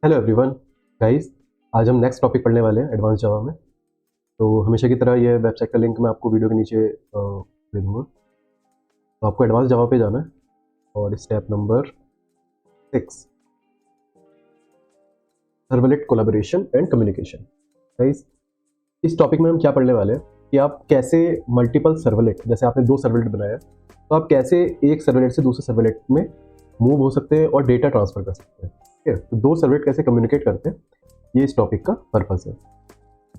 Hello everyone guys. आज हम next topic पढ़ने वाले हैं एडवांस जावा में। तो हमेशा की तरह ये वेबसाइट का लिंक मैं आपको वीडियो के नीचे दे दूँगा। तो आपको एडवांस जावा पे जाना है और step number 6, servlet collaboration and communication. Guys, इस टॉपिक में हम क्या पढ़ने वाले हैं कि आप कैसे मल्टीपल सर्वलेट, जैसे आपने 2 सर्वलेट बनाया तो आप कैसे एक सर्वलेट से दूसरे सर्वलेट में मूव हो सकते हैं और डेटा ट्रांसफ़र कर सकते हैं। ठीक है, तो 2 सर्वलेट कैसे कम्युनिकेट करते हैं, ये इस टॉपिक का पर्पस है।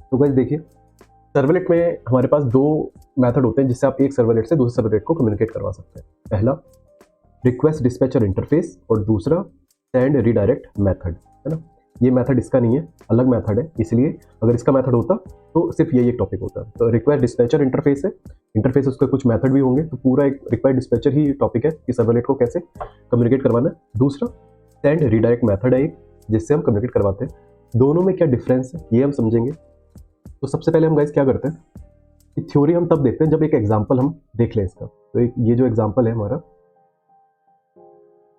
तो गाइस देखिए, सर्वलेट में हमारे पास 2 मेथड होते हैं जिससे आप एक सर्वलेट से दूसरे सर्वलेट को कम्युनिकेट करवा सकते हैं। पहला रिक्वेस्ट डिस्पैचर इंटरफेस और दूसरा सेंड रीडायरेक्ट मेथड, है ना। ये मेथड इसका नहीं है, अलग मेथड है, इसलिए अगर इसका मेथड होता तो सिर्फ यही एक टॉपिक होता। तो रिक्वेस्ट डिस्पैचर इंटरफेस है, इंटरफेस उसके कुछ मेथड भी होंगे, तो पूरा एक रिक्वेस्ट डिस्पैचर ही टॉपिक है कि सर्वलेट को कैसे कम्युनिकेट करवाना है। दूसरा सेंड रीडायरेक्ट मेथड है एक, जिससे हम कम्युनिकेट करवाते हैं। दोनों में क्या डिफरेंस है ये हम समझेंगे। तो सबसे पहले हम गाइस क्या करते हैं कि थ्योरी हम तब देखते हैं जब एक एग्जांपल हम देख लें इसका। तो ये जो एग्जांपल है हमारा,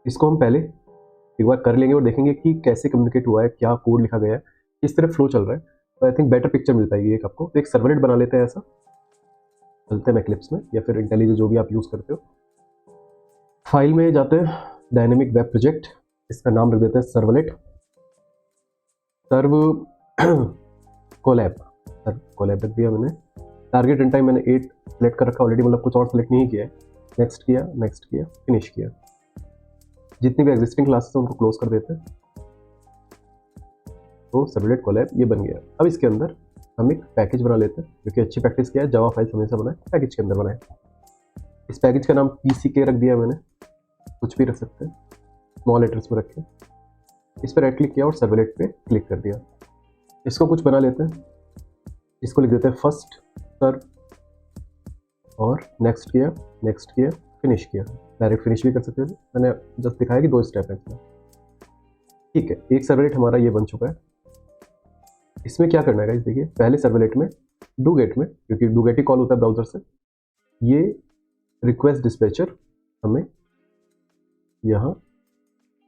इसको हम पहले एक बार कर लेंगे और देखेंगे कि कैसे कम्युनिकेट हुआ है, क्या कोड लिखा गया है, किस तरह फ्लो चल रहा है। तो आई थिंक बेटर पिक्चर मिल पाएगी एक आपको। तो एक सर्वलेट बना लेते हैं ऐसा, चलते हैं एक्लिप्स में या फिर इंटेलिजेंस जो भी आप यूज़ करते हो। फाइल में जाते हैं, डायनेमिक वेब प्रोजेक्ट, इसका नाम रख देते हैं सर्वलेट सर्व कोलैब। कोलैब रख दिया मैंने। टारगेट रन टाइम मैंने 8 सेलेक्ट कर रखा ऑलरेडी, मतलब कुछ और सेलेक्ट नहीं किया है। नेक्स्ट किया, फिनिश किया। जितनी भी एग्जिस्टिंग क्लासेस हैं उनको क्लोज कर देते हैं। तो सर्वलेट कोलैब ये बन गया। अब इसके अंदर हम एक पैकेज बना लेते हैं, क्योंकि अच्छी प्रैक्टिस किया है, जावा फाइल हमेशा बनाए पैकेज के अंदर बनाए। इस पैकेज का नाम PCK रख दिया मैंने, कुछ भी रख सकते हैं, स्मॉल लेटर्स में रखें। इस पर राइट क्लिक किया और सर्वलेट पे क्लिक कर दिया। इसको कुछ बना लेते हैं, इसको लिख देते हैं फर्स्ट सर्व, और नेक्स्ट किया, फिनिश किया। डायरेक्ट फिनिश भी कर सकते हैं, मैंने जस्ट दिखाया कि 2 स्टेप है इसमें। ठीक है, एक सर्वलेट हमारा ये बन चुका है। इसमें क्या करना है गाइस, देखिए पहले सर्वलेट में डूगेट में, क्योंकि डूगेट ही कॉल होता है ब्राउजर से, ये रिक्वेस्ट डिस्पैचर हमें यहाँ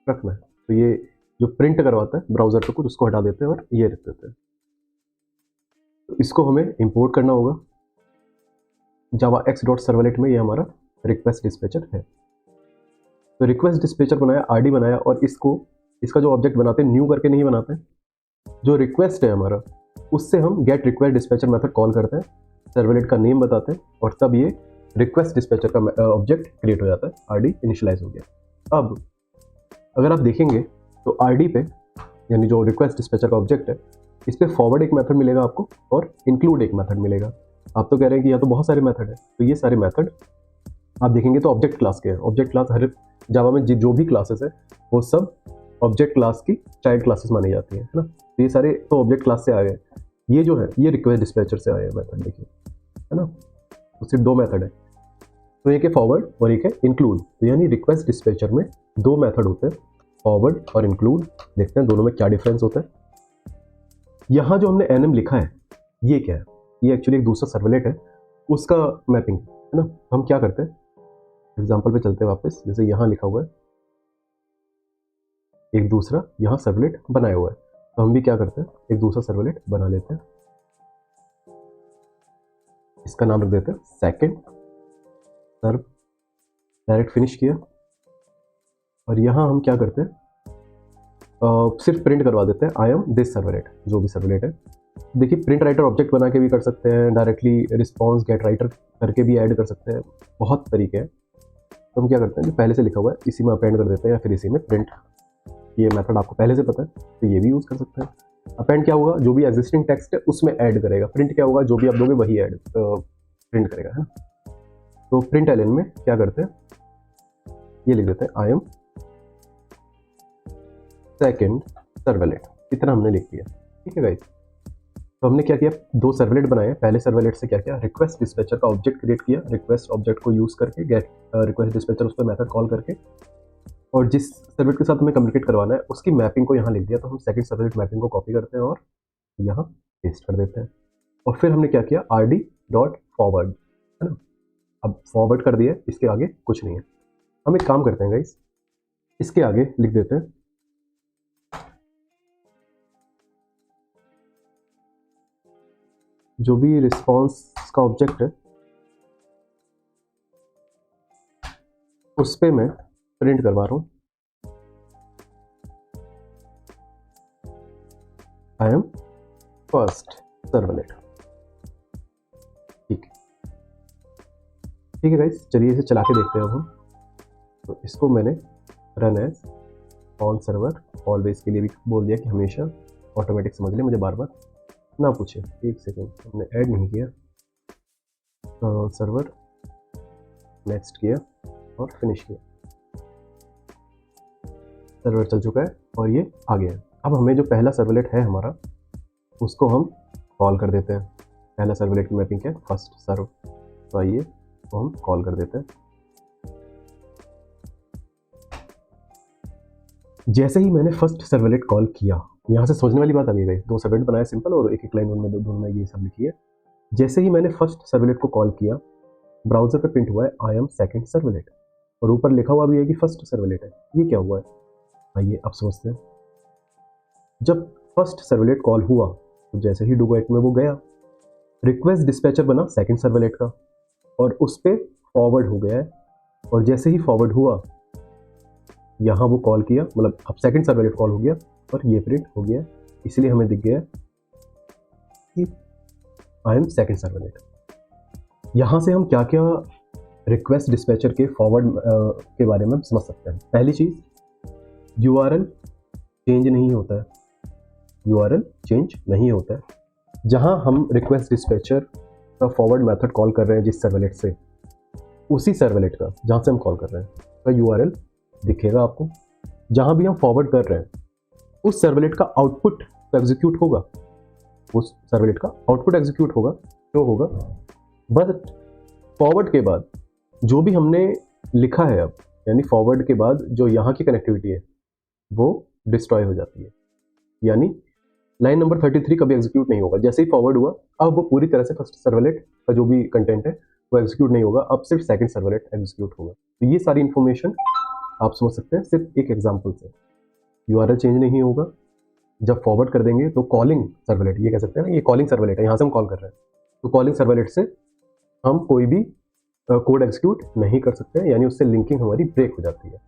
रखना है। तो ये जो प्रिंट करवाता है ब्राउजर पे कुछ, उसको हटा देते हैं और ये रख देते हैं। तो इसको हमें इंपोर्ट करना होगा जावा x.सर्वलेट में। ये हमारा रिक्वेस्ट डिस्पैचर है। तो रिक्वेस्ट डिस्पैचर बनाया, RD बनाया, और इसका जो ऑब्जेक्ट बनाते हैं न्यू करके नहीं बनाते हैं। जो रिक्वेस्ट है हमारा, उससे हम gate request dispatcher method call करते हैं, सर्वलेट का नेम बताते हैं, और तब ये रिक्वेस्ट डिस्पैचर का ऑब्जेक्ट क्रिएट हो जाता है। RD इनिशियलाइज हो गया। अब अगर आप देखेंगे तो RD पे, यानी जो रिक्वेस्ट डिस्पैचर का ऑब्जेक्ट है, इस पर फॉरवर्ड एक मेथड मिलेगा आपको और इंक्लूड एक मेथड मिलेगा। आप तो कह रहे हैं कि यहाँ तो बहुत सारे मेथड है, तो ये सारे मेथड आप देखेंगे तो ऑब्जेक्ट क्लास के हैं। ऑब्जेक्ट क्लास हर जावा में जो भी क्लासेस है वो सब ऑब्जेक्ट क्लास की चाइल्ड क्लासेस मानी जाती है ना। तो ये सारे तो ऑब्जेक्ट क्लास से आए हैं। ये जो है ये रिक्वेस्ट डिस्पैचर से आए हैं मेथड, देखिए, है ना। तो सिर्फ 2 मेथड है, तो एक है फॉरवर्ड और एक है इंक्लूड। तो यानी रिक्वेस्ट डिस्पैचर में 2 मेथड होते हैं, फॉरवर्ड और इंक्लूड। देखते हैं दोनों में क्या डिफरेंस होता है। यहाँ जो हमने NM लिखा है, ये क्या है, ये एक्चुअली एक दूसरा सर्वलेट है, उसका मैपिंग है ना। हम क्या करते हैं, एग्जाम्पल पे चलते हैं वापस। जैसे यहाँ लिखा हुआ है एक दूसरा यहाँ सर्वलेट बनाया हुआ है, तो हम भी क्या करते हैं, एक दूसरा सर्वलेट बना लेते हैं। इसका नाम रख देते हैं सेकंड सर्व, डायरेक्ट फिनिश किया। और यहाँ हम क्या करते हैं, सिर्फ प्रिंट करवा देते हैं आई एम दिस सर्वलेट, जो भी सर्वलेट है। देखिए प्रिंट राइटर ऑब्जेक्ट बना के भी कर सकते हैं, डायरेक्टली रिस्पॉन्स गेट राइटर करके भी ऐड कर सकते हैं, बहुत तरीके हैं। तो हम क्या करते हैं, जो पहले से लिखा हुआ है इसी में अपेंड कर देते हैं, या फिर इसी में प्रिंट, ये मेथड आपको पहले से पता है तो ये भी यूज़ कर सकते हैं। अपेंड क्या होगा, जो भी एग्जिस्टिंग टेक्स्ट है उसमें ऐड करेगा। प्रिंट क्या होगा, जो भी आप दोगे वही ऐड प्रिंट करेगा, है ना। तो प्रिंट एलन में क्या करते हैं, ये लिख देते हैं आई एम सेकंड सर्वलेट, इतना हमने लिख दिया। ठीक है गाइस, तो हमने क्या किया, 2 सर्वलेट बनाए। पहले सर्वलेट से क्या किया, रिक्वेस्ट डिस्पैचर का ऑब्जेक्ट क्रिएट किया, रिक्वेस्ट ऑब्जेक्ट को यूज़ करके गेट रिक्वेस्ट डिस्पैचर उस पर मेथड कॉल करके, और जिस सर्वलेट के साथ हमें कम्युनिकेट करवाना है उसकी मैपिंग को यहाँ लिख दिया। तो हम सेकंड सर्वलेट मैपिंग को कॉपी करते हैं और यहाँ पेस्ट कर देते हैं। और फिर हमने क्या किया, RD.forward, है ना। अब फॉरवर्ड कर दिया, इसके आगे कुछ नहीं है। हम एक काम करते हैं गाइस, इसके आगे लिख देते हैं जो भी रिस्पॉन्स का ऑब्जेक्ट है उस पे मैं प्रिंट करवा रहा हूँ आई एम फर्स्ट सर्वलेट। ठीक है, ठीक है गाइस, चलिए इसे चला के देखते हैं अब हम। तो इसको मैंने run as on server always के लिए भी बोल दिया कि हमेशा ऑटोमेटिक समझ ले, मुझे बार बार ना पूछे। एक सेकेंड, हमने ऐड नहीं किया, सर्वर नेक्स्ट किया और फिनिश किया, सर्वर चल चुका है और ये आ गया है। अब हमें जो पहला सर्वलेट है हमारा उसको हम कॉल कर देते हैं। पहला सर्वलेट की मैपिंग क्या है, फर्स्ट सर्व। तो आइए तो हम कॉल कर देते हैं। जैसे ही मैंने फर्स्ट सर्वलेट कॉल किया, यहाँ से सोचने वाली बात आ गई, दो सर्वलेट बनाया सिंपल और एक एक लाइन उनमें दोनों में ये सब लिखी है। जैसे ही मैंने फर्स्ट सर्वलेट को कॉल किया, ब्राउजर पे प्रिंट हुआ है आई एम सेकंड सर्वलेट और ऊपर लिखा हुआ भी है कि फर्स्ट सर्वलेट है। ये क्या हुआ है, आइए अब समझते हैं। जब फर्स्ट सर्वलेट कॉल हुआ तो जैसे ही डुगेट में वो गया, रिक्वेस्ट डिस्पैचर बना सेकंड सर्वलेट का और उस पर फॉरवर्ड हो गया है। और जैसे ही फॉरवर्ड हुआ, यहाँ वो कॉल किया, मतलब अब सेकंड सर्वलेट कॉल हो गया और ये प्रिंट हो गया, इसलिए हमें दिख गया कि आई एम सेकंड सर्वलेट। यहाँ से हम क्या क्या रिक्वेस्ट डिस्पैचर के फॉरवर्ड के बारे में समझ सकते हैं। पहली चीज़, यूआरएल चेंज नहीं होता है, यूआरएल चेंज नहीं होता है। जहाँ हम रिक्वेस्ट डिस्पैचर का फॉरवर्ड मेथड कॉल कर रहे हैं जिस सर्वलेट से, उसी सर्वलेट का जहाँ से हम कॉल कर रहे हैं का यूआरएल दिखेगा आपको। जहाँ भी हम फॉरवर्ड कर रहे हैं उस सर्वलेट का आउटपुट एग्जीक्यूट होगा, उस सर्वलेट का आउटपुट एग्जीक्यूट होगा, जो होगा। बट फॉरवर्ड के बाद जो भी हमने लिखा है अब, यानी फॉरवर्ड के बाद जो यहाँ की कनेक्टिविटी है वो डिस्ट्रॉय हो जाती है, यानी लाइन नंबर 33 कभी एग्जीक्यूट नहीं होगा। जैसे ही फॉरवर्ड हुआ, अब वो पूरी तरह से फर्स्ट सर्वलेट का जो भी कंटेंट है वो एग्जीक्यूट नहीं होगा, अब सिर्फ सेकंड सर्वलेट एग्जीक्यूट होगा। तो ये सारी इन्फॉर्मेशन आप समझ सकते हैं सिर्फ एक एग्जांपल से। यूआरएल चेंज नहीं होगा, जब फॉरवर्ड कर देंगे तो कॉलिंग सर्वलेट, ये कह सकते हैं ना, ये कॉलिंग सर्वलेट है, यहाँ से हम कॉल कर रहे हैं, तो कॉलिंग सर्वलेट से हम कोई भी कोड एग्जीक्यूट नहीं कर सकते हैं, यानी उससे लिंकिंग हमारी ब्रेक हो जाती है।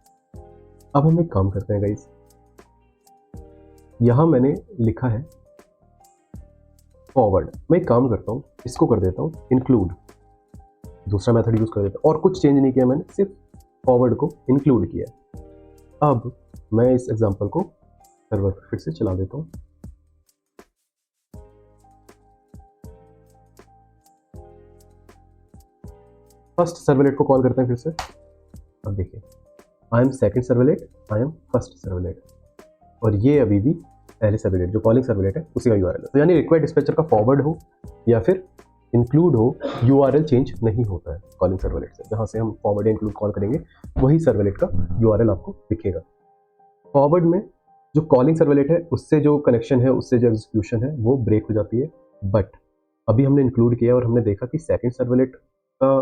अब हम एक काम करते हैं गाइस, यहाँ मैंने लिखा है फॉरवर्ड, मैं एक काम करता हूँ, इसको कर देता हूँ इंक्लूड, दूसरा मेथड यूज कर देता हूँ और कुछ चेंज नहीं किया मैंने, सिर्फ फॉरवर्ड को इंक्लूड किया। अब मैं इस एग्जांपल को सर्वर पर फिर से चला देता हूँ। फर्स्ट सर्वलेट को कॉल करते हैं फिर से। अब देखिए, I am second servlet, I am first servlet, और ये अभी भी पहले सर्वलेट जो कॉलिंग सर्वलेट है उसी का यूआरएल है। तो यानी रिक्वेस्ट डिस्पैचर का फॉरवर्ड हो या फिर इंक्लूड हो, यूआरएल चेंज नहीं होता है कॉलिंग सर्वलेट से। जहाँ से हम फॉरवर्ड या इंक्लूड कॉल करेंगे वही सर्वलेट का यूआरएल आपको दिखेगा। फॉरवर्ड में जो कॉलिंग सर्वलेट है उससे जो कनेक्शन है, उससे जो एग्जीक्यूशन है वो ब्रेक हो जाती है। बट अभी हमने इंक्लूड किया और हमने देखा कि सेकंड सर्वलेट का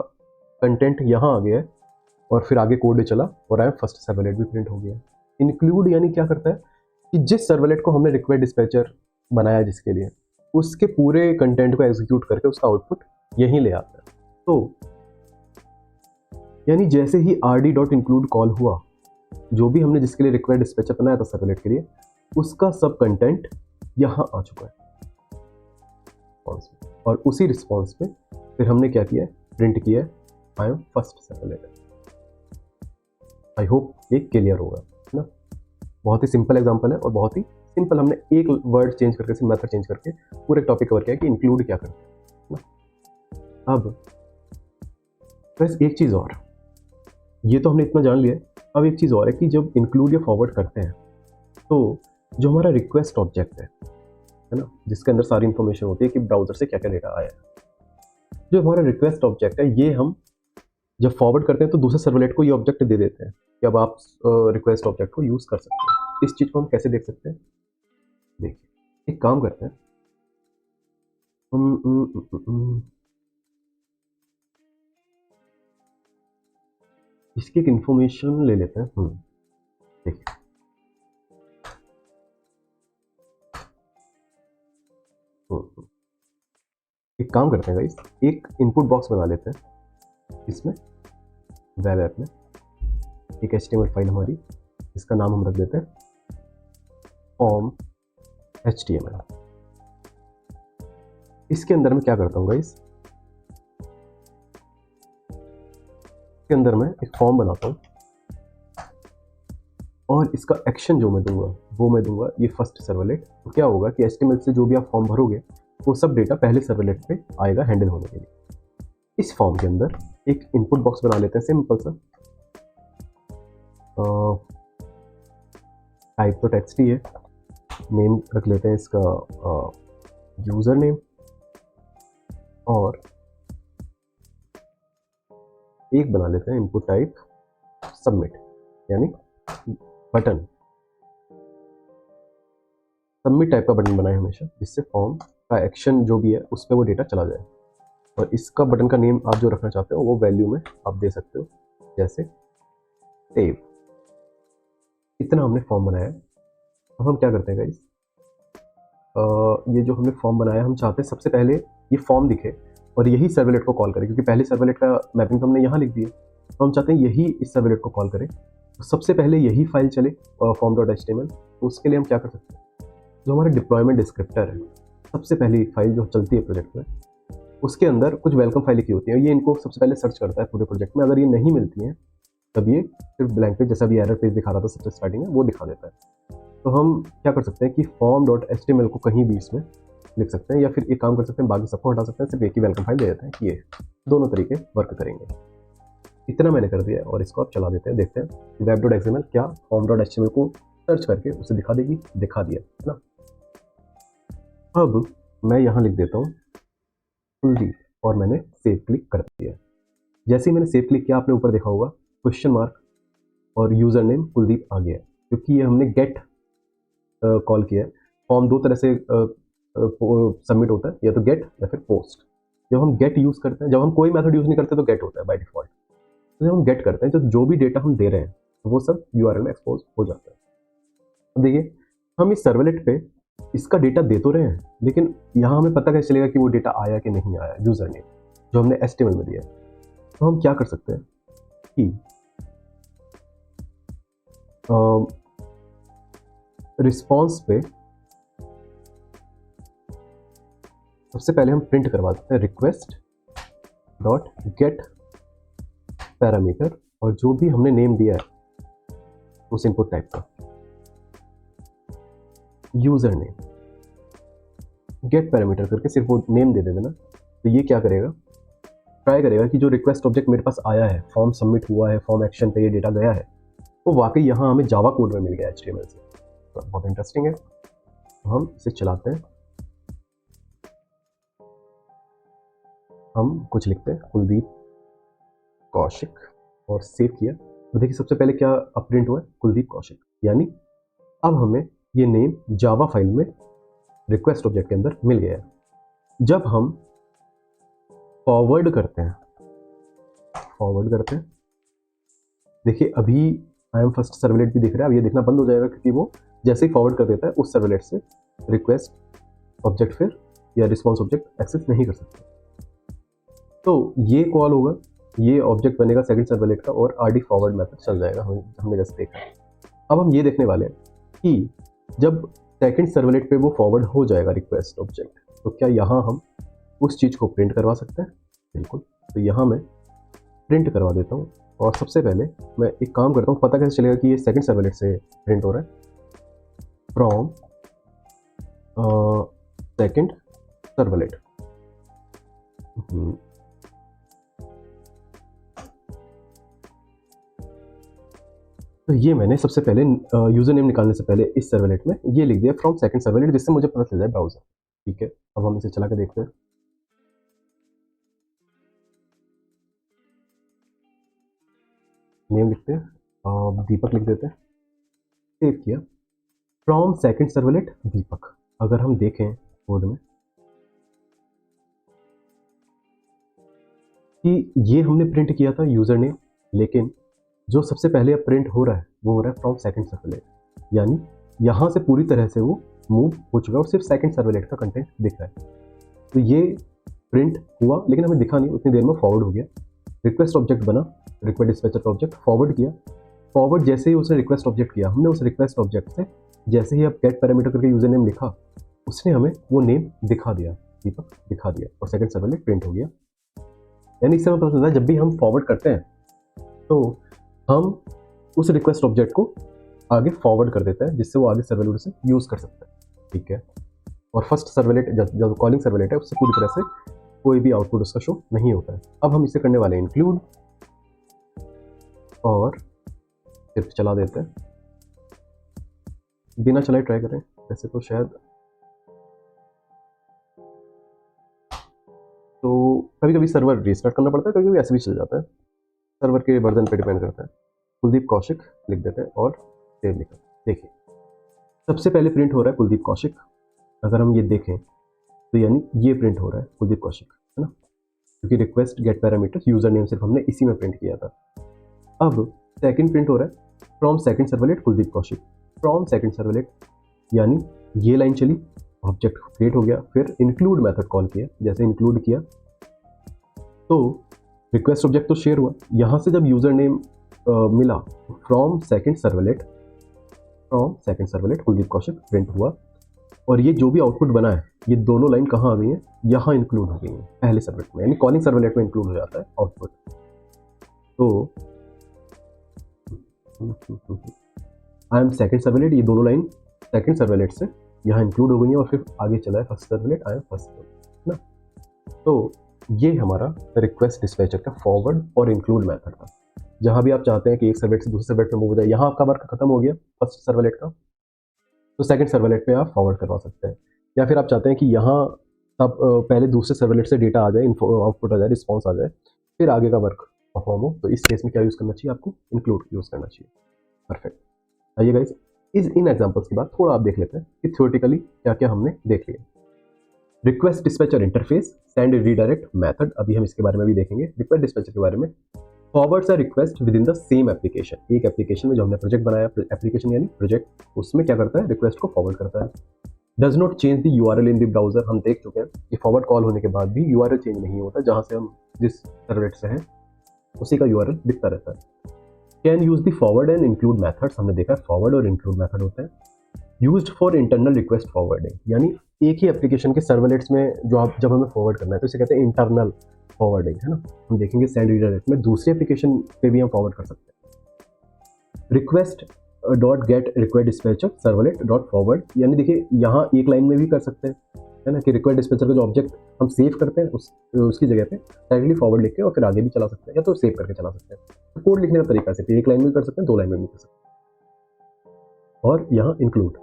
कंटेंट यहाँ आ गया है और फिर आगे कोड चला और आया फर्स्ट सर्वलेट भी प्रिंट हो गया। इंक्लूड यानी क्या करता है कि जिस सर्वलेट को हमने रिक्वेस्ट डिस्पैचर बनाया जिसके लिए, उसके पूरे कंटेंट को एग्जीक्यूट करके उसका आउटपुट यहीं ले आता है। तो यानी जैसे ही rd.include कॉल हुआ, जो भी हमने जिसके लिए रिक्वेस्ट डिस्पैचर बनाया था सर्वलेट के लिए, उसका सब कंटेंट यहाँ आ चुका है रिस्पॉन्स में, और उसी रिस्पॉन्स में फिर हमने क्या किया है, प्रिंट किया है आई am first servlet. I hope ये क्लियर होगा, है ना। बहुत ही सिंपल एग्जांपल है और बहुत ही सिंपल, हमने एक वर्ड चेंज करके, मेथड चेंज करके पूरे टॉपिक कवर किया कि इंक्लूड क्या करते हैं ना। अब बस एक चीज़ और, ये तो हमने इतना जान लिया, अब एक चीज़ और है कि जब इंक्लूड या फॉरवर्ड करते हैं तो जो हमारा रिक्वेस्ट ऑब्जेक्ट है ना, जिसके अंदर सारी इंफॉर्मेशन होती है कि ब्राउजर से क्या क्या डेटा आया है, जो हमारा रिक्वेस्ट ऑब्जेक्ट है, ये हम जब फॉरवर्ड करते हैं तो दूसरे सर्वलेट को ये ऑब्जेक्ट दे देते हैं कि अब आप रिक्वेस्ट ऑब्जेक्ट को यूज़ कर सकते हैं। इस चीज़ को हम कैसे देख सकते हैं, देखिए एक काम करते हैं हम, इसकी एक इंफॉर्मेशन ले लेते हैं। देखिए एक काम करते हैं गाइस, एक इनपुट बॉक्स बना लेते हैं इसमें वेब ऐप में, एक HTML फाइल हमारी, इसका नाम हम रख देते हैं फॉर्म HTML। इसके अंदर मैं क्या करता हूँ गाइस, इसके अंदर मैं एक फॉर्म बनाता हूँ और इसका एक्शन जो मैं दूंगा वो मैं दूंगा ये फर्स्ट सर्वलेट। तो क्या होगा कि HTML से जो भी आप फॉर्म भरोगे वो सब डेटा पहले सर्वलेट पे आएगा हैंडल होने के लिए। इस फॉर्म के अंदर एक इनपुट बॉक्स बना लेते हैं सिंपल सा, टाइप तो टेक्स्ट ही है, नेम रख लेते हैं इसका यूज़र नेम, और एक बना लेते हैं इनपुट टाइप सबमिट, यानी बटन, सबमिट टाइप का बटन बनाए हमेशा, जिससे फॉर्म का एक्शन जो भी है उस पर वो डेटा चला जाए। और इसका बटन का नेम आप जो रखना चाहते हो वो वैल्यू में आप दे सकते हो, जैसे सेव। इतना हमने फॉर्म बनाया। अब हम क्या करते हैं गाइस, ये जो हमने फॉर्म बनाया हम चाहते हैं सबसे पहले ये फॉर्म दिखे और यही सर्वलेट को कॉल करे, क्योंकि पहले सर्वलेट का मैपिंग तो हमने यहाँ लिख दिया, तो हम चाहते हैं यही इस सर्वलेट को कॉल करे, तो सबसे पहले यही फाइल चले form.html। तो उसके लिए हम क्या कर सकते हैं, जो हमारा डिप्लॉयमेंट डिस्क्रिप्टर है, सबसे पहली फाइल जो चलती है प्रोजेक्ट में, उसके अंदर कुछ वेलकम फाइल लिखी होती है, ये इनको सबसे पहले सर्च करता है पूरे प्रोजेक्ट में। अगर ये नहीं मिलती हैं तब ये सिर्फ ब्लैंक पेज, जैसा भी एरर पेज दिखा रहा था सबसे स्टार्टिंग में, वो दिखा देता है। तो हम क्या कर सकते हैं कि form.html को कहीं भी इसमें लिख सकते हैं, या फिर एक काम कर सकते हैं, बाकी सबको हटा सकते हैं, सिर्फ एक ही वेलकम फाइल दे देते हैं कि ये दोनों तरीके वर्क करेंगे। इतना मैंने कर दिया और इसको आप चला देते हैं, देखते हैं web.xml क्या form.html को सर्च करके उसे दिखा देगी। दिखा दिया है ना। अब मैं यहाँ लिख देता हूँ कुलदीप और मैंने सेव क्लिक कर दिया। जैसे ही मैंने सेव क्लिक किया, आपने ऊपर देखा होगा क्वेश्चन मार्क और यूज़र नेम कुलदीप आ गया, क्योंकि ये हमने गेट कॉल किया है। फॉर्म दो तरह से सबमिट होता है, या तो गेट या फिर पोस्ट। जब हम गेट यूज़ करते हैं, जब हम कोई मेथड यूज़ नहीं करते तो गेट होता है बाय डिफ़ॉल्ट। तो जब हम गेट करते हैं तो जो भी डेटा हम दे रहे हैं वो सब URL में एक्सपोज हो जाता है। तो देखिए, हम इस सर्वलेट पे इसका डेटा दे तो रहे हैं, लेकिन यहाँ हमें पता कैसे चलेगा कि वो डेटा आया कि नहीं आया, यूज़र नेम जो हमने HTML में दिया है। तो हम क्या कर सकते हैं कि रिस्पॉन्स पे सबसे पहले हम प्रिंट करवा देते हैं रिक्वेस्ट डॉट गेट पैरामीटर, और जो भी हमने नेम दिया है उस इनपुट टाइप का यूज़र नेम गेट पैरामीटर करके सिर्फ वो नेम दे देना। तो ये क्या करेगा, ट्राई करेगा कि जो रिक्वेस्ट ऑब्जेक्ट मेरे पास आया है, फॉर्म सबमिट हुआ है, फॉर्म एक्शन पे ये डेटा गया है, वो वाकई यहाँ हमें जावा कोड में मिल गया HTML से। तो बहुत इंटरेस्टिंग है। तो हम इसे चलाते हैं, हम कुछ लिखते हैं कुलदीप कौशिक और सेव किया। तो देखिए सबसे पहले क्या प्रिंट हुआ है, कुलदीप कौशिक, यानी अब हमें ये नेम जावा फाइल में रिक्वेस्ट ऑब्जेक्ट के अंदर मिल गया। जब हम फॉरवर्ड करते हैं, देखिए अभी आई एम फर्स्ट सर्वलेट भी दिख रहा है, अब ये दिखना बंद हो जाएगा, क्योंकि वो जैसे ही फॉरवर्ड कर देता है उस सर्वलेट से रिक्वेस्ट ऑब्जेक्ट फिर या रिस्पॉन्स ऑब्जेक्ट एक्सेस नहीं कर सकते। तो ये कॉल होगा, ये ऑब्जेक्ट बनेगा सेकंड सर्वलेट का और RD फॉरवर्ड मेथड चल जाएगा, हमने जैसे देखा। अब हम ये देखने वाले हैं कि जब सेकंड सर्वलेट पे वो फॉरवर्ड हो जाएगा रिक्वेस्ट ऑब्जेक्ट, तो क्या यहाँ हम उस चीज़ को प्रिंट करवा सकते हैं? बिल्कुल। तो यहाँ मैं प्रिंट करवा देता हूँ, और सबसे पहले मैं एक काम करता हूँ, पता कैसे चलेगा कि ये सेकंड सर्वलेट से प्रिंट हो रहा है, फ्रॉम सेकंड सर्वलेट। तो ये मैंने सबसे पहले यूज़र नेम निकालने से पहले इस सर्वलेट में ये लिख दिया फ्रॉम सेकंड सर्वलेट, जिससे मुझे पता चल जाए ब्राउज़र। ठीक है, अब हम इसे चला के देखते हैं। नेम लिखते हैं, दीपक लिख देते हैं, सेव किया, फ्रॉम सेकंड सर्वलेट दीपक। अगर हम देखें कोड में कि ये हमने प्रिंट किया था यूज़र नेम, लेकिन जो सबसे पहले अब प्रिंट हो रहा है वो हो रहा है फ्रॉम सेकंड सर्वलेट, यानी यहाँ से पूरी तरह से वो मूव हो चुका है और सिर्फ सेकंड सर्वलेट का कंटेंट दिख रहा है। तो ये प्रिंट हुआ लेकिन हमें दिखा नहीं, उतनी देर में फॉरवर्ड हो गया। रिक्वेस्ट ऑब्जेक्ट बना, रिक्वेस्ट डिस्पैचर का ऑब्जेक्ट फॉरवर्ड किया। फॉरवर्ड जैसे ही उसने रिक्वेस्ट ऑब्जेक्ट किया, हमने उस रिक्वेस्ट ऑब्जेक्ट से जैसे ही अब गेट पैरामीटर करके यूजर नेम लिखा, उसने हमें वो नेम दिखा दिया, दीपक दिखा दिया, और सेकंड सर्वलेट प्रिंट हो गया। यानी इससे हमें पता चलता है जब भी हम फॉरवर्ड करते हैं तो हम उस रिक्वेस्ट ऑब्जेक्ट को आगे फॉरवर्ड कर देते हैं, जिससे वो आगे सर्वलेट उसे यूज़ कर सकता है। ठीक है, और फर्स्ट सर्वलेट जब कॉलिंग सर्वलेट है उससे पूरी तरह से कोई भी आउटपुट उसका शो नहीं होता है। अब हम इसे करने वाले हैं इंक्लूड, और सिर्फ चला देते हैं, बिना चलाए ट्राई करें, वैसे तो शायद, तो कभी कभी सर्वर रीस्टार्ट करना पड़ता है, कभी कभी ऐसे भी चल जाता है, सर्वर के वर्जन पे डिपेंड करता है। कुलदीप कौशिक लिख देते हैं और सेव लिखा। देखिए सबसे पहले प्रिंट हो रहा है कुलदीप कौशिक। अगर हम ये देखें तो यानी ये प्रिंट हो रहा है कुलदीप कौशिक, है ना, क्योंकि request get parameter user name सिर्फ हमने इसी में प्रिंट किया था। अब सेकंड प्रिंट हो रहा है from second servlet Kuldeep Kaushik, from second servlet, यानी ये लाइन चली, ऑब्जेक्ट क्रिएट हो गया, फिर इंक्लूड मेथड कॉल किया, जैसे इंक्लूड किया तो रिक्वेस्ट ऑब्जेक्ट तो शेयर हुआ, यहाँ से जब यूजर नेम मिला from second servlet Kuldeep Kaushik print हुआ, और ये जो भी आउटपुट बना है ये दोनों लाइन कहाँ आ गई हैं, यहाँ इंक्लूड हो गई हैं पहले सर्वलेट में, यानी कॉलिंग सर्वलेट में इंक्लूड हो जाता है आउटपुट। तो आई एम सेकंड सर्वलेट, ये दोनों लाइन सेकंड सर्वलेट से यहाँ इंक्लूड हो गई हैं, और फिर आगे चला है first servlet, I am first servlet ना। तो ये हमारा रिक्वेस्ट डिस्पैचर का फॉरवर्ड और इंक्लूड मेथड था। जहाँ भी आप चाहते हैं कि एक सर्वलेट से दूसरे सर्वलेट में मूव हो जाए, यहाँ आपका वर्क खत्म हो गया फर्स्ट सर्वलेट का, तो सेकंड सर्वलेट पे आप फॉरवर्ड करवा सकते हैं। या फिर आप चाहते हैं कि यहाँ तब पहले दूसरे सर्वलेट से डेटा आ जाए, आउटपुट आ जाए, रिस्पॉन्स आ जाए, फिर आगे का वर्क परफॉर्म हो, तो इस केस में क्या यूज़ करना चाहिए आपको, इंक्लूड यूज़ करना चाहिए। परफेक्ट। आइए गाइस इन एग्जांपल्स के बाद थोड़ा आप देख लेते हैं कि थ्योरेटिकली क्या क्या हमने देख लिया। Request dispatcher interface, send redirect method, अभी हम इसके बारे में भी देखेंगे। रिक्वेस्ट डिस्पैचर के बारे में, forwards a request with in the same application, एक एप्लीकेशन में जो हमने प्रोजेक्ट बनाया, एप्लीकेशन यानी प्रोजेक्ट, उसमें क्या करता है, रिक्वेस्ट को फॉरवर्ड करता है। Does not change the URL in the browser, हम देख चुके हैं कि फॉरवर्ड कॉल होने के बाद भी यूआरएल चेंज नहीं होता, जहां से हम जिस सर्वलेट से हैं उसी का यूआरएल दिखता रहता है। Can use the forward and include methods, हमने देखा फॉरवर्ड और इंक्लूड मेथड होते हैं। Used for internal request forwarding, यानी एक ही एप्लीकेशन के सर्वलेट्स में जो आप जब हमें फॉरवर्ड करना है तो इसे कहते हैं इंटरनल फॉरवर्डिंग, है ना। हम देखेंगे सेंड रीडायरेक्ट में दूसरे एप्लीकेशन पे भी हम फॉरवर्ड कर सकते हैं। Request dot gate request dispatcher servlet dot forward, यानी देखिए यहाँ एक लाइन में भी कर सकते हैं, है ना, कि रिक्वेस्ट डिस्पैचर का जो ऑब्जेक्ट हम सेव करते हैं उसकी जगह पे डायरेक्टली फॉरवर्ड लिख के और फिर आगे भी चला सकते हैं, या तो सेव करके चला सकते हैं। तो कोड लिखने का तरीका से एक लाइन में भी कर सकते हैं, दो लाइन में भी कर सकते हैं। और यहाँ इंक्लूड,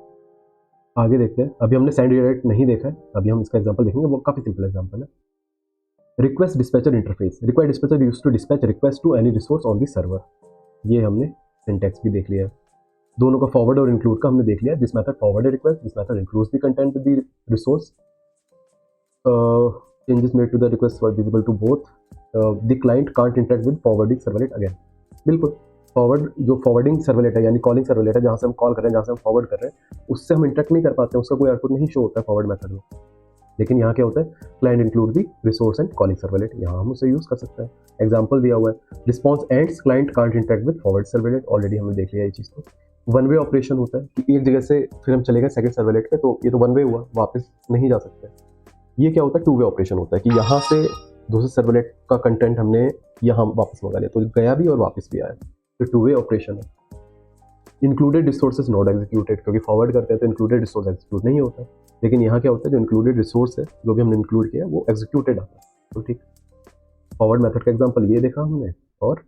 आगे देखते हैं, अभी हमने सेंड रीडायरेक्ट नहीं देखा है, अभी हम इसका एग्जांपल देखेंगे, वो काफ़ी सिंपल एग्जांपल है। Request dispatcher interface, request dispatcher use to dispatch request to any resource on the server, ये हमने सिंटैक्स भी देख लिया है। दोनों का फॉरवर्ड और इंक्लूड का हमने देख लिया, this method forward request, this method includes the content with the resource, changes made to the request were visible to both, the client can't interact with forwarding servlet again. बिल्कुल forward जो forwarding servlet है यानी calling servlet है, जहाँ से हम call कर रहे हैं, जहाँ से हम फॉरवर्ड कर रहे हैं, उससे हम इंटरेक्ट नहीं कर पाते हैं, उसका कोई आउटपुट नहीं शो होता है फॉरवर्ड मेथड में। लेकिन यहाँ क्या होता है, client include the resource and calling servlet, यहाँ हम उसे यूज़ कर सकते हैं। एग्जांपल दिया हुआ है, response ends client can't interact with forward servlet, already हमने देख लिया ये चीज़। तो वन वे ऑपरेशन होता है कि एक जगह से फिर हम चले गए सेकंड सर्वलेट पे, तो ये तो वन वे हुआ, वापस नहीं जा सकते। ये क्या होता है, टू वे ऑपरेशन होता है कि यहाँ से दूसरे सर्वलेट का कंटेंट हमने यहाँ वापस मंगा लिया, तो गया भी और वापस भी आया, तो टू वे ऑपरेशन है। इंक्लूडेड रिसोर्सेज नॉट एग्जीक्यूटेड, क्योंकि फॉरवर्ड करते हैं तो इंक्लूडेड रिसोर्स एग्जीक्यूट नहीं होता, लेकिन यहाँ क्या होता है, जो इंक्लूडेड रिसोर्स है जो भी हमने इंक्लूड किया वो एग्जीक्यूटेड आता है। तो ठीक, फॉरवर्ड मेथड का एग्जांपल ये देखा हमने, और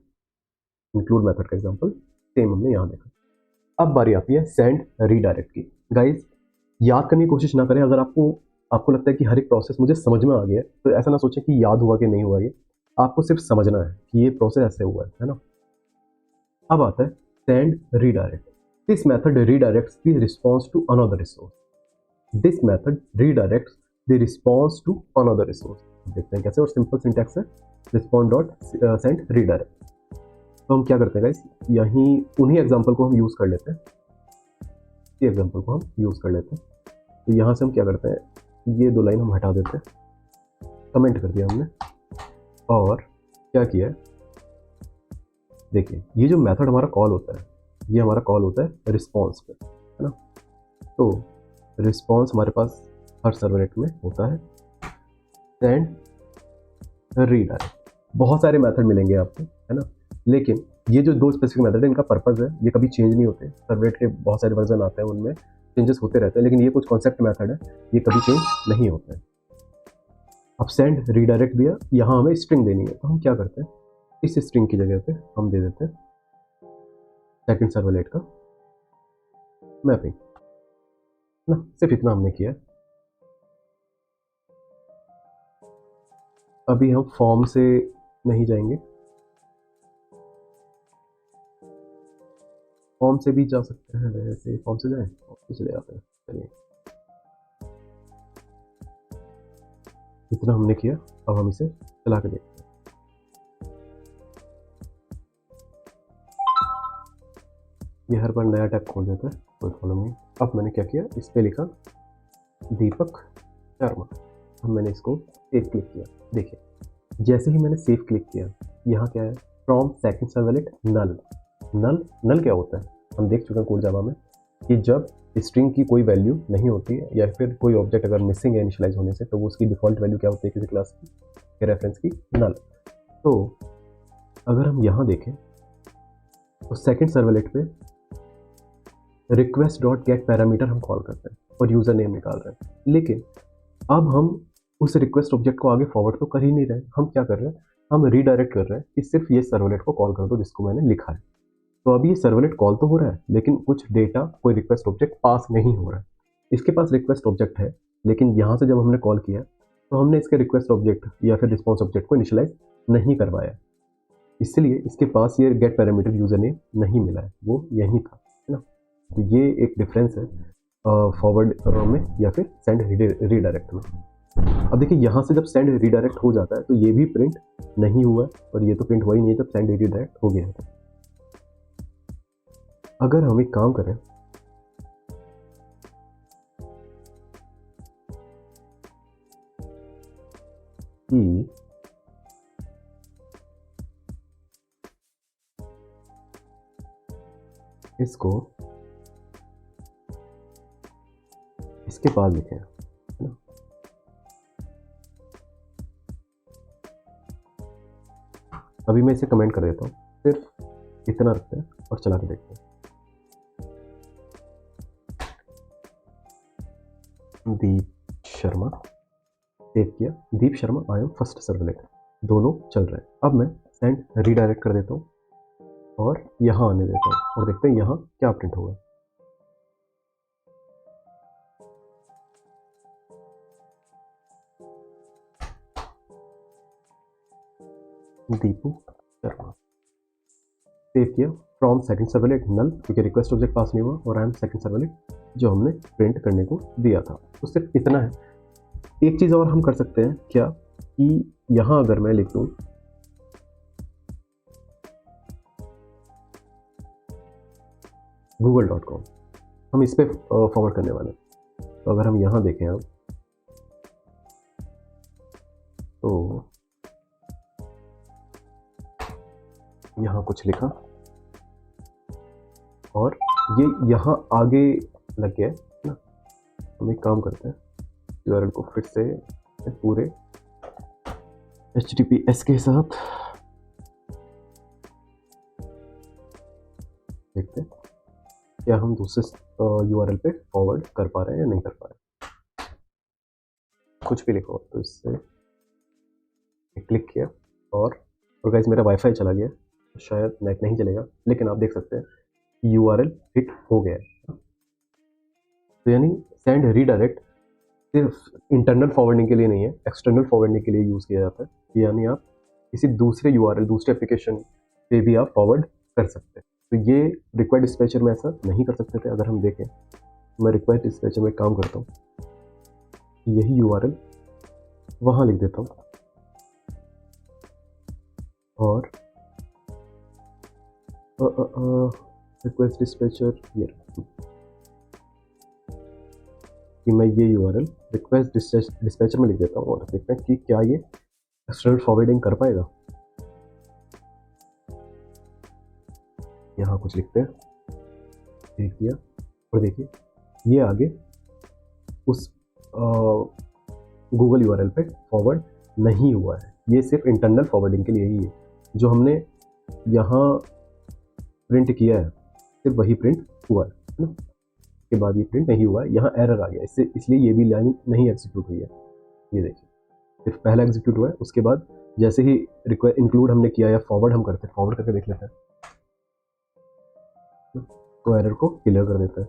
इंक्लूड मेथड का एग्जांपल सेम हमने यहाँ देखा। अब बारी आती है सेंड रीडायरेक्ट की। गाइज याद करने की कोशिश ना करें, अगर आपको लगता है कि हर एक प्रोसेस मुझे समझ में आ गया है, तो ऐसा ना सोचें कि याद हुआ कि नहीं हुआ, ये आपको सिर्फ समझना है कि ये प्रोसेस ऐसे हुआ है ना। अब आता है send redirect, this method redirects the response to another resource, this method redirects the response to another resource. देखते हैं कैसे, और सिंपल सिंटैक्स है रिस्पॉन्ड डॉट सेंड रीडायरेक्ट। तो हम क्या करते हैं गाइस, यहीं उन्हीं एग्जांपल को हम यूज़ कर लेते हैं, इसी एग्जांपल को हम यूज़ कर लेते हैं। तो यहाँ से हम क्या करते हैं, ये दो लाइन हम हटा देते हैं। कमेंट कर दिया हमने और क्या किया है, देखिए ये जो मेथड हमारा कॉल होता है, ये हमारा कॉल होता है रिस्पॉन्स पे, है ना। तो रिस्पॉन्स हमारे पास हर सर्वलेट में होता है, सेंड, रीडायरेक्ट, बहुत सारे मेथड मिलेंगे आपको, है ना। लेकिन ये जो दो स्पेसिफिक मेथड है, इनका पर्पज़ है, ये कभी चेंज नहीं होते। सर्वलेट के बहुत सारे वर्जन आते हैं, उनमें चेंजेस होते रहते हैं, लेकिन ये कुछ कॉन्सेप्ट मेथड है, ये कभी चेंज नहीं होते हैं। अब सेंड रीडायरेक्ट दिया, यहाँ हमें स्ट्रिंग देनी है, तो हम क्या करते हैं, इस स्ट्रिंग की जगह पे हम दे देते हैं सेकंड सर्वलेट का मैपिंग ना। सिर्फ इतना हमने किया। अभी हम फॉर्म से नहीं जाएंगे, फॉर्म से भी जा सकते हैं, वैसे फॉर्म से जाएं, फॉर्म से चले जाते हैं। चलिए इतना हमने किया, अब हम इसे चला के देखते हैं। ये हर बार नया टैब खोल देता है, कोई प्रॉब्लम नहीं। अब मैंने क्या किया, इस पर लिखा दीपक शर्मा, अब मैंने इसको सेव क्लिक किया। देखिए जैसे ही मैंने सेव क्लिक किया, यहाँ क्या है, फ्रॉम सेकंड सर्वलेट नल। नल नल क्या होता है, हम देख चुके हैं कोड जावा में कि जब स्ट्रिंग की कोई वैल्यू नहीं होती है या फिर कोई ऑब्जेक्ट अगर मिसिंग है इनिशियलाइज होने से, तो वो उसकी डिफ़ॉल्ट वैल्यू क्या होती है किसी क्लास की रेफरेंस की, नल। तो अगर हम यहाँ देखें तो सेकंड सर्वलेट पे रिक्वेस्ट डॉट गेट पैरामीटर हम कॉल करते हैं और यूज़र नेम निकाल रहे हैं, लेकिन अब हम उस रिक्वेस्ट ऑब्जेक्ट को आगे फॉरवर्ड तो कर ही नहीं रहे, हम क्या कर रहे हैं, हम रीडायरेक्ट कर रहे हैं कि सिर्फ ये सर्वलेट को कॉल कर दो जिसको मैंने लिखा है। तो अभी ये सर्वलेट कॉल तो हो रहा है, लेकिन कुछ डेटा, कोई रिक्वेस्ट ऑब्जेक्ट पास नहीं हो रहा है। इसके पास रिक्वेस्ट ऑब्जेक्ट है, लेकिन यहाँ से जब हमने कॉल किया तो हमने इसके रिक्वेस्ट ऑब्जेक्ट या फिर रिस्पॉन्स ऑब्जेक्ट को इनिशियलाइज नहीं करवाया, इसलिए इसके पास ये गेट पैरामीटर यूजर नेम नहीं मिला है, वो यही था, है ना। तो ये एक डिफरेंस है फॉरवर्ड में या फिर सेंड रीडायरेक्ट में। अब देखिए यहाँ से जब सेंड रीडायरेक्ट हो जाता है तो ये भी प्रिंट नहीं हुआ है, और ये तो प्रिंट हुआ ही नहीं है जब सेंड रीडायरेक्ट हो गया है। अगर हम एक काम करें, कि इसको इसके पास लिखें, है ना। अभी मैं इसे कमेंट कर देता हूँ, सिर्फ इतना रखते हैं और चला के देखते हैं। दीप शर्मा, सेव किया, Deep Sharma I am first servlet, दोनों चल रहे हैं। अब मैं सेंड रीडायरेक्ट कर देता हूँ और यहाँ आने देता हूँ और देखते हैं यहाँ क्या प्रिंट होगा। दीपू शर्मा, सेव किया, फ्रॉम सेकंड सर्वलेट नल, क्योंकि रिक्वेस्ट ऑब्जेक्ट पास नहीं हुआ, और आई एम सेकंड सर्वलेट जो हमने प्रिंट करने को दिया था। तो सिर्फ इतना है। एक चीज़ और हम कर सकते हैं क्या, कि यहाँ अगर मैं लिख दूँ google.com, हम इस पर फॉरवर्ड करने वाले हैं। तो अगर हम यहाँ देखें अब, तो यहाँ कुछ लिखा और ये यहाँ आगे लग गया है ना। हम एक काम करते हैं, URL को फिर से पूरे HTTPS के साथ देखते हैं क्या हम दूसरे URL पे फॉरवर्ड कर पा रहे हैं या नहीं कर पा रहे। कुछ भी लिखो, तो इससे क्लिक किया और गाइस मेरा वाईफाई चला गया, तो शायद नेट नहीं चलेगा, लेकिन आप देख सकते हैं URL हिट हो गया है। तो यानी सेंड रीडायरेक्ट सिर्फ इंटरनल फॉरवर्डिंग के लिए नहीं है, एक्सटर्नल फॉरवर्डिंग के लिए यूज़ किया जाता है। यानी आप किसी दूसरे URL, दूसरे एप्लीकेशन पे भी आप फॉरवर्ड कर सकते हैं। तो ये रिक्वायर्ड डिस्पैचर में ऐसा नहीं कर सकते थे। अगर हम देखें, मैं रिक्वायर्ड डिस्पैचर में काम करता हूँ, यही URL वहाँ लिख देता हूँ और रिक्वेस्ट डिस्पैचर ये, कि मैं ये URL रिक्वेस्ट डिस्पैचर में लिख देता हूँ और देखते हैं कि क्या ये एक्सटर्नल फॉरवर्डिंग कर पाएगा। यहाँ कुछ लिखते हैं, देख दिया, और देखिए ये आगे उस गूगल URL पे फॉरवर्ड नहीं हुआ है। ये सिर्फ इंटरनल फॉरवर्डिंग के लिए ही है। जो हमने यहाँ प्रिंट किया है सिर्फ वही प्रिंट हुआ है ना, के बाद ये प्रिंट नहीं हुआ है, यहाँ एरर आ गया, इसलिए ये भी लाइन नहीं एग्जीक्यूट हुई है। ये देखिए सिर्फ पहला एग्जीक्यूट हुआ है, उसके बाद जैसे ही रिक्वेस्ट इंक्लूड हमने किया या फॉरवर्ड हम करते हैं, फॉरवर्ड करके देख लेते हैं तो एरर को क्लियर कर देता है,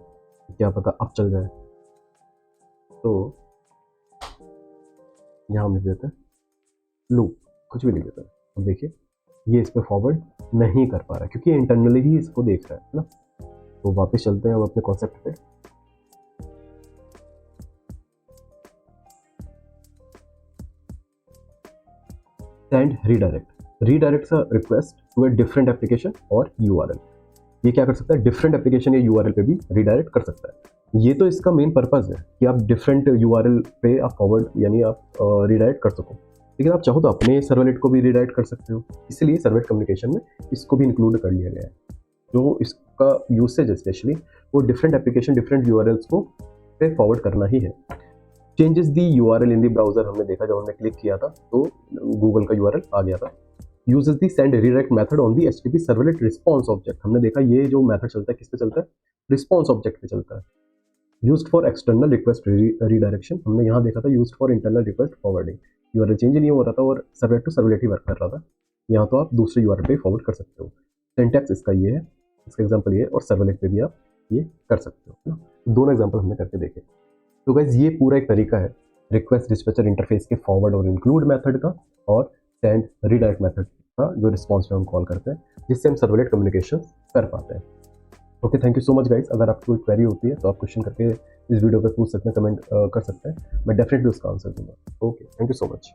क्या पता अब चल जाए। तो यहाँ हम लिख देते हैं लूप, कुछ भी लिख देते हैं। अब देखिए ये इस पर फॉरवर्ड नहीं कर पा रहा है क्योंकि इंटरनली ही इसको देख रहा है ना। तो वापस चलते हैं अब अपने कॉन्सेप्ट पे। Send redirect a request to a different application और URL। ये क्या कर सकता है, डिफरेंट एप्लीकेशन या URL पे भी रीडायरेक्ट कर सकता है। ये तो इसका मेन पर्पस है कि आप डिफरेंट URL पे आप फॉरवर्ड यानी आप रीडायरेक्ट कर सको, लेकिन आप चाहो तो अपने सर्वलेट को भी रीडायरेक्ट कर सकते हो। इसलिए सर्वलेट कम्युनिकेशन में इसको भी इंक्लूड कर लिया गया है। जो इसका यूसेज है स्पेशली वो डिफरेंट एप्लीकेशन डिफरेंट URLs को पे फॉरवर्ड करना ही है। Changes the URL in the browser हमने देखा, जब हमने क्लिक किया था तो गूगल का URL आ गया था। Uses the send redirect method on the HTTP servlet response object. हमने देखा ये जो मेथड चलता है किस पे चलता है, रिस्पॉन्स ऑब्जेक्ट पे चलता है। Used for external request redirection, हमने यहाँ देखा था used for internal request forwarding. URL change नहीं हो रहा था और सर्वलेट टू सर्वलेट ही वर्क कर रहा था। यहाँ तो आप दूसरे URL पे फॉरवर्ड कर सकते हो। सिंटैक्स इसका ये है, इसका एग्जाम्पल ये है, और सर्वलेट पे भी आप ये कर सकते हो ना। दोनों एग्जाम्पल हमने करके देखे। तो गाइस ये पूरा एक तरीका है रिक्वेस्ट डिस्पैचर इंटरफेस के फॉरवर्ड और इंक्लूड मेथड का और सेंड रीडायरेक्ट मेथड का जो रिस्पॉन्स में हम कॉल करते हैं, जिससे हम सर्वलेट कम्युनिकेशन कर पाते हैं। Okay, thank you so much guys. अगर आपको कोई क्वेरी होती है तो आप क्वेश्चन करके इस वीडियो पर पूछ सकते हैं, कमेंट कर सकते हैं, मैं डेफिनेटली उसका आंसर दूंगा। Okay, thank you so much.